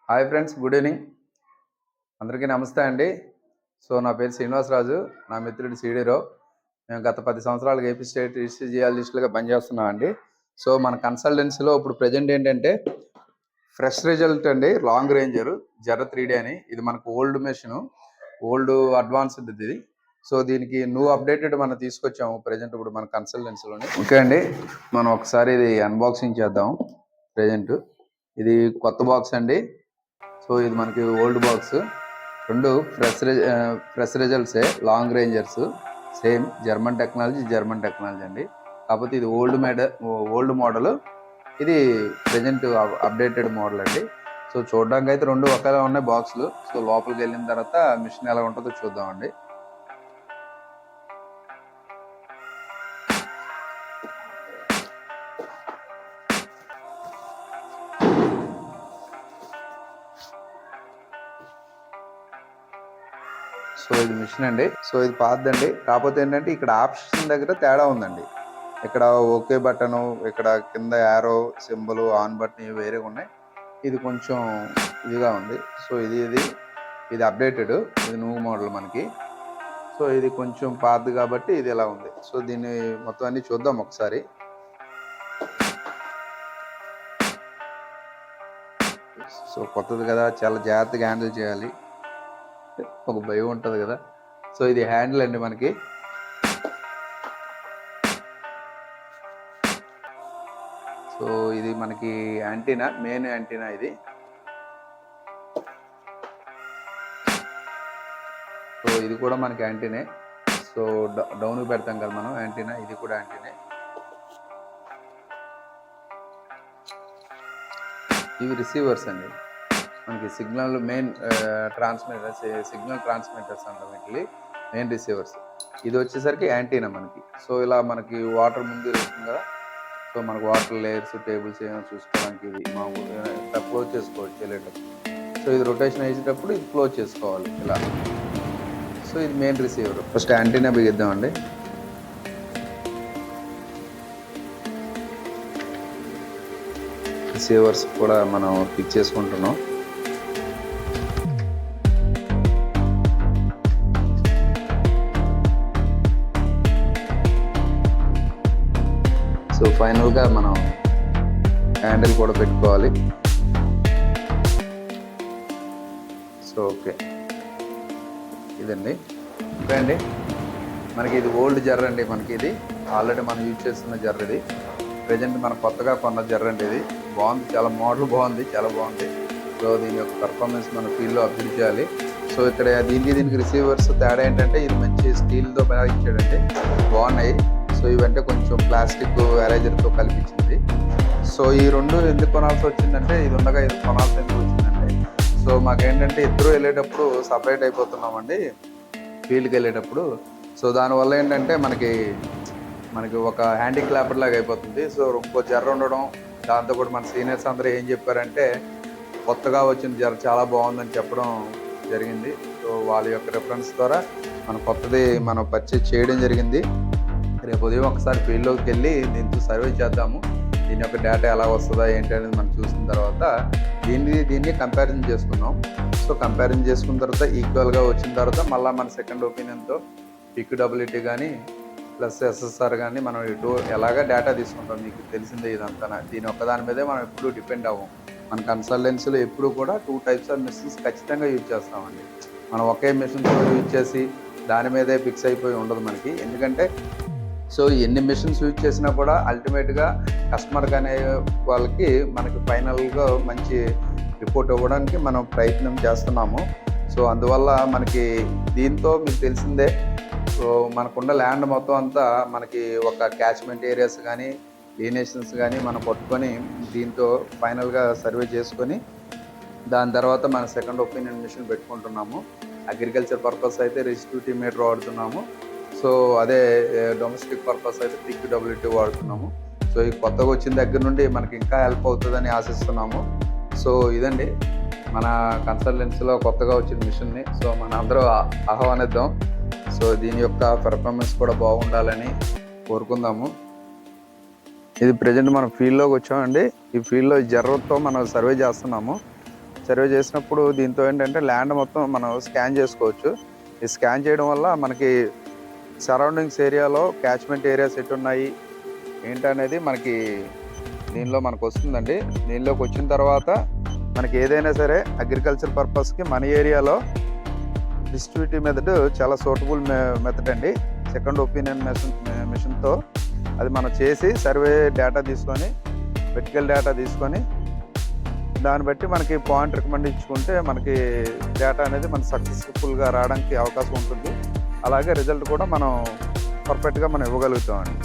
Hi friends, good evening. అందరికీ నమస్తే అండి. సో నా పేరు శ్రీనివాసరాజు, నా మిత్రుడు సీడీరావు. మేము గత 10 సంవత్సరాలుగా ఏపీ స్టేట్ రిజిస్టర్ జియాలజిస్టులుగా పనిచేస్తున్నాం అండి. సో మన కన్సల్టెన్సీలో ఇప్పుడు ప్రజెంట్ ఏంటంటే ఫ్రెష్ రిజల్ట్ అండి, లాంగ్ రేంజర్ జెర్ర 3D అని. ఇది మనకు ఓల్డ్ మెషిన్, ఓల్డ్ అడ్వాన్స్డ్ ఇది. సో దీనికి నువ్వు అప్డేటెడ్ మనం తీసుకొచ్చాము ప్రజెంట్ ఇప్పుడు మన కన్సల్టెన్సీలోని. ఓకే అండి, మనం ఒకసారి ఇది అన్బాక్సింగ్ చేద్దాం. ప్రజెంట్ ఇది కొత్త బాక్స్ అండి. సో ఇది మనకి ఓల్డ్ బాక్స్. రెండు ఫ్రెష్ రిజల్ట్సే, long rangers, same German technology అండి. కాకపోతే ఇది ఓల్డ్ మోడల్, ఇది ప్రజెంట్ అప్డేటెడ్ మోడల్ అండి. సో చూడడానికి అయితే రెండు ఒకేలా ఉన్నాయి బాక్సులు. సో లోపలికి వెళ్ళిన తర్వాత మిషన్ ఎలా ఉంటుందో చూద్దామండి. సో ఇది మిషన్ అండి. సో ఇది పాతదండి. కాకపోతే ఏంటంటే ఇక్కడ ఆప్షన్ దగ్గర తేడా ఉందండి. ఇక్కడ ఓకే బటను, ఇక్కడ కింద యారో సింబల్, ఆన్ బటన్ ఇవి వేరేగా ఉన్నాయి. ఇది కొంచెం ఇదిగా ఉంది. సో ఇది అప్డేటెడ్, ఇది న్యూ మోడల్ మనకి. సో ఇది కొంచెం పాతది కాబట్టి ఇది ఇలా ఉంది. సో దీన్ని మొత్తం అన్ని చూద్దాం ఒకసారి. సో కొత్తది కదా, చాలా జాగ్రత్తగా హ్యాండిల్ చేయాలి, ఒక భయం ఉంటుంది కదా. సో ఇది హ్యాండిల్ అండి మనకి. సో ఇది మనకి యాంటీనా, మెయిన్ యాంటీనా ఇది. సో ఇది కూడా మనకి యాంటీనే. సో డౌన్ పెడతాం కదా మనం యాంటీనా, ఇది కూడా యాంటీనే. ఇవి రిసీవర్స్ అండి మనకి, సిగ్నల్ మెయిన్ సిగ్నల్ ట్రాన్స్మిటర్స్ అంటాం వీటిని, మెయిన్ రిసీవర్స్. ఇది వచ్చేసరికి యాంటీనా మనకి. సో ఇలా మనకి వాటర్ ముందు వెళ్తుంది కదా, సో మనకు వాటర్ లేయర్స్, టేబుల్స్ ఏమైనా చూసుకోవడానికి ఇది మామూలుగా ఇట్లా క్లోజ్ చేసుకోవచ్చు వెళ్ళేటప్పుడు. సో ఇది రొటేషన్ వేసేటప్పుడు ఇది క్లోజ్ చేసుకోవాలి ఇలా. సో ఇది మెయిన్ రిసీవర్. ఫస్ట్ యాంటీనా బిగిద్దామండి. రిసీవర్స్ కూడా మనం ఫిక్స్ చేసుకుంటున్నాం. సో ఫైనల్గా మనం హ్యాండిల్ కూడా పెట్టుకోవాలి. సో ఓకే, ఇదండి. ఓకే అండి, మనకి ఇది ఓల్డ్ జర్ర అండి. మనకి ఇది ఆల్రెడీ మనం యూజ్ చేస్తున్న జర్ర ఇది. ప్రజెంట్ మనం కొత్తగా కొన్న జర్ర అండి. ఇది బాగుంది, చాలా మోడల్ బాగుంది, చాలా బాగుంది. సో దీని యొక్క పర్ఫార్మెన్స్ మన ఫీల్డ్లో అబ్జర్వ్ చేయాలి. సో ఇక్కడ దీనికి రిసీవర్స్ తేడా ఏంటంటే, ఇది మంచి స్టీల్తో బాగా ఇచ్చాడండి, బాగున్నాయి. సో ఇవంటే కొంచెం ప్లాస్టిక్ ఎరేజర్తో కల్పించింది. సో ఈ రెండు ఎందుకు కొనాల్సి వచ్చిందంటే, ఇది ఉండగా ఇది కొనాల్సి ఎందుకు వచ్చిందంటే, సో మాకేంటంటే ఇద్దరు వెళ్ళేటప్పుడు సపరేట్ అయిపోతున్నామండి ఫీల్డ్కి వెళ్ళేటప్పుడు. సో దానివల్ల ఏంటంటే మనకి ఒక హ్యాండిక్యాప్డ్ లాగా అయిపోతుంది. సో ఇంకో జర్ర ఉండడం, దాంతో కూడా మన సీనియర్స్ అందరూ ఏం చెప్పారంటే, కొత్తగా వచ్చిన జర్ర చాలా బాగుందని చెప్పడం జరిగింది. సో వాళ్ళ యొక్క రెఫరెన్స్ ద్వారా కొత్తది మనం పర్చేజ్ చేయడం జరిగింది. రేపు ఉదయం ఒకసారి ఫీల్డ్లోకి వెళ్ళి దీంతో సర్వే చేద్దాము. దీని యొక్క డేటా ఎలా వస్తుందా ఏంటి అనేది మనం చూసిన తర్వాత దీన్ని కంపారిజన్ చేసుకున్నాం. సో కంపారిజన్ చేసుకున్న తర్వాత ఈక్వల్గా వచ్చిన తర్వాత మళ్ళీ మన సెకండ్ ఒపీనియన్తో పిక్యూడబిలిటీ కానీ ప్లస్ ఎస్ఎస్ఆర్ కానీ మనం ఇటు ఎలాగా డేటా తీసుకుంటాం, మీకు తెలిసిందే ఇదంతా. దీని ఒక్కదాని మీదే మనం ఎప్పుడు డిపెండ్ అవ్వం. మన కన్సల్టెన్సీలో ఎప్పుడు కూడా 2 టైప్స్ ఆఫ్ మెషిన్స్ ఖచ్చితంగా యూజ్ చేస్తామండి. మనం ఒకే మెషిన్స్ యూజ్ చేసి దాని మీదే ఫిక్స్ అయిపోయి ఉండదు మనకి. ఎందుకంటే సో ఎన్ని మెషిన్స్ యూజ్ చేసినా కూడా అల్టిమేట్గా కస్టమర్కి అనే వాళ్ళకి మనకి ఫైనల్గా మంచి రిపోర్ట్ ఇవ్వడానికి మనం ప్రయత్నం చేస్తున్నాము. సో అందువల్ల మనకి దీంతో మీకు తెలిసిందే, సో మనకున్న ల్యాండ్ మొత్తం అంతా మనకి ఒక క్యాచ్మెంట్ ఏరియాస్ కానీ లీనేషన్స్ కానీ మనం పట్టుకొని దీంతో ఫైనల్గా సర్వే చేసుకొని దాని తర్వాత మన సెకండ్ ఒపీనియన్ మిషన్ పెట్టుకుంటున్నాము. అగ్రికల్చర్ పర్పస్ అయితే రెసిస్టివిటీ మీటర్ వాడుతున్నాము. సో అదే డొమెస్టిక్ పర్పస్ అయితే పిక్యూడబిలిటీ వాడుతున్నాము. సో ఈ కొత్తగా వచ్చిన దగ్గర నుండి మనకి ఇంకా హెల్ప్ అవుతుందని ఆశిస్తున్నాము. సో ఇదండి మన కన్సల్టెన్సీలో కొత్తగా వచ్చిన మిషన్ని. సో మన అందరూ ఆహ్వానిద్దాం. సో దీని యొక్క పెర్ఫార్మెన్స్ కూడా బాగుండాలని కోరుకుందాము. ఇది ప్రజెంట్ మనం ఫీల్డ్లోకి వచ్చామండి. ఈ ఫీల్డ్లో జర్రతో మనం సర్వే చేస్తున్నాము. సర్వే చేసినప్పుడు దీంతో ఏంటంటే ల్యాండ్ మొత్తం మనం స్కాన్ చేసుకోవచ్చు. ఈ స్కాన్ చేయడం వల్ల మనకి సరౌండింగ్స్ ఏరియాలో క్యాచ్మెంట్ ఏరియాస్ ఎట్టున్నాయి ఏంటనేది మనకి దీనిలో మనకు వస్తుందండి. దీనిలోకి వచ్చిన తర్వాత మనకి ఏదైనా సరే అగ్రికల్చర్ పర్పస్కి మన ఏరియాలో డిస్ట్రిబ్యూటివ్ మెథడ్ చాలా సూటబుల్ మెథడ్ అండి. సెకండ్ ఒపీనియన్ మిషన్తో అది మనం చేసి సర్వే డేటా తీసుకొని వెర్టికల్ డేటా తీసుకొని దాన్ని బట్టి మనకి పాయింట్ రికమెండ్ ఇచ్చుకుంటే మనకి డేటా అనేది మన సక్సెస్ఫుల్గా రావడానికి అవకాశం ఉంటుంది. అలాగే రిజల్ట్ కూడా మనం పర్ఫెక్ట్గా మనం ఇవ్వగలుగుతామండి.